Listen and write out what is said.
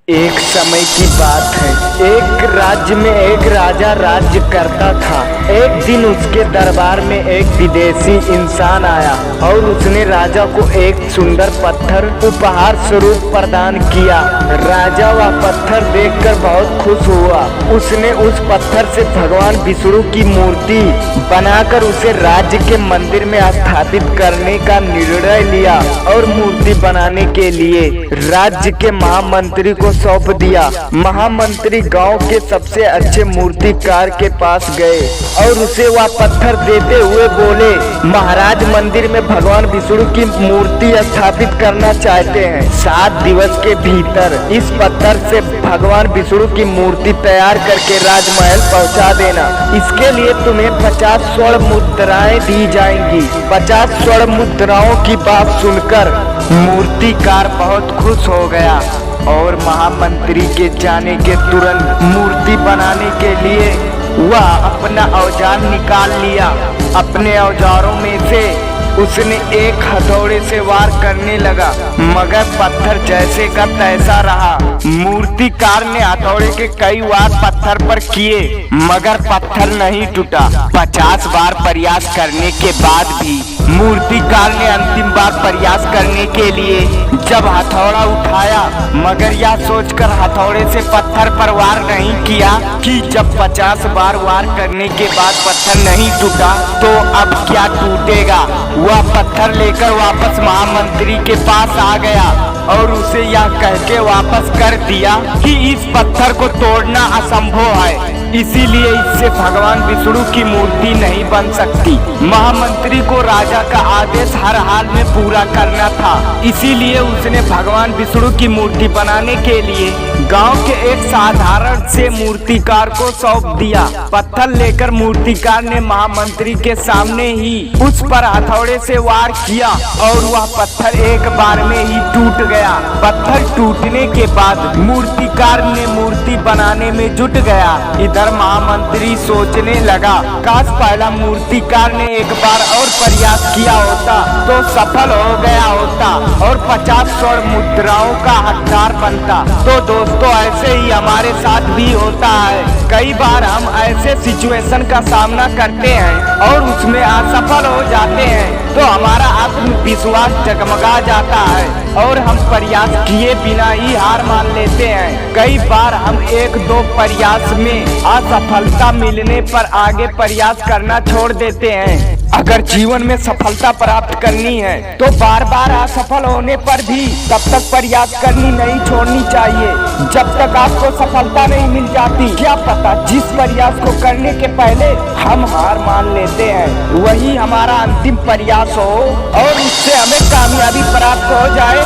एक समय की बात है, एक राज्य में एक राजा राज्य करता था। एक दिन उसके दरबार में एक विदेशी इंसान आया और उसने राजा को एक सुंदर पत्थर उपहार स्वरूप प्रदान किया। राजा वह पत्थर देखकर बहुत खुश हुआ। उसने उस पत्थर से भगवान विष्णु की मूर्ति बनाकर उसे राज्य के मंदिर में स्थापित करने का निर्णय लिया और मूर्ति बनाने के लिए राज्य के महामंत्री को सौंप दिया। महामंत्री गांव के सबसे अच्छे मूर्तिकार के पास गए और उसे वह पत्थर देते हुए बोले, महाराज मंदिर में भगवान विष्णु की मूर्ति स्थापित करना चाहते हैं। 7 दिवस के भीतर इस पत्थर से भगवान विष्णु की मूर्ति तैयार करके राजमहल पहुंचा देना। इसके लिए तुम्हें 50 स्वर्ण मुद्राएं दी जाएंगी। 50 स्वर्ण मुद्राओं की बात सुनकर मूर्तिकार बहुत खुश हो गया और महामंत्री के जाने के तुरंत मूर्ति बनाने के लिए वह अपना औजार निकाल लिया। अपने औजारों में से उसने एक हथौड़े से वार करने लगा, मगर पत्थर जैसे का तैसा रहा। मूर्तिकार ने हथौड़े के कई वार पत्थर पर किए, मगर पत्थर नहीं टूटा। 50 बार प्रयास करने के बाद भी मूर्तिकार ने अंतिम बार प्रयास करने के लिए जब हथौड़ा उठाया, मगर यह सोचकर हथौड़े से पत्थर पर वार नहीं किया कि जब 50 बार वार करने के बाद पत्थर नहीं टूटा तो अब क्या टूटेगा। वह पत्थर लेकर वापस महामंत्री के पास आ गया और उसे यह कह के वापस कर दिया कि इस पत्थर को तोड़ना असंभव है, इसीलिए इससे भगवान विष्णु की मूर्ति नहीं बन सकती। महामंत्री को राजा का आदेश हर हाल में पूरा करना था, इसीलिए उसने भगवान विष्णु की मूर्ति बनाने के लिए गांव के एक साधारण से मूर्तिकार को सौंप दिया। पत्थर लेकर मूर्तिकार ने महामंत्री के सामने ही उस पर हथौड़े से वार किया और वह पत्थर एक बार में ही टूट गया। पत्थर टूटने के बाद मूर्तिकार ने मूर्ति बनाने में जुट गया। इधर महामंत्री सोचने लगा, काश पहला मूर्तिकार ने एक बार और प्रयास किया होता तो सफल हो गया होता और 50 स्वर्ण मुद्राओं का हकदार बनता। तो दोस्तों, ऐसे ही हमारे साथ भी होता है। कई बार हम ऐसे सिचुएशन का सामना करते हैं और उसमें असफल हो जाते हैं तो हमारा आत्मविश्वास जगमगा जाता है और हम प्रयास किए बिना ही हार मान लेते हैं। कई बार हम 1-2 प्रयास में असफलता मिलने पर आगे प्रयास करना छोड़ देते हैं। अगर जीवन में सफलता प्राप्त करनी है तो बार बार असफल होने पर भी तब तक प्रयास करनी नहीं छोड़नी चाहिए जब तक आपको सफलता नहीं मिल जाती। क्या पता जिस प्रयास को करने के पहले हम हार मान लेते हैं वही हमारा अंतिम प्रयास हो और उससे हमें कामयाबी प्राप्त हो जाए।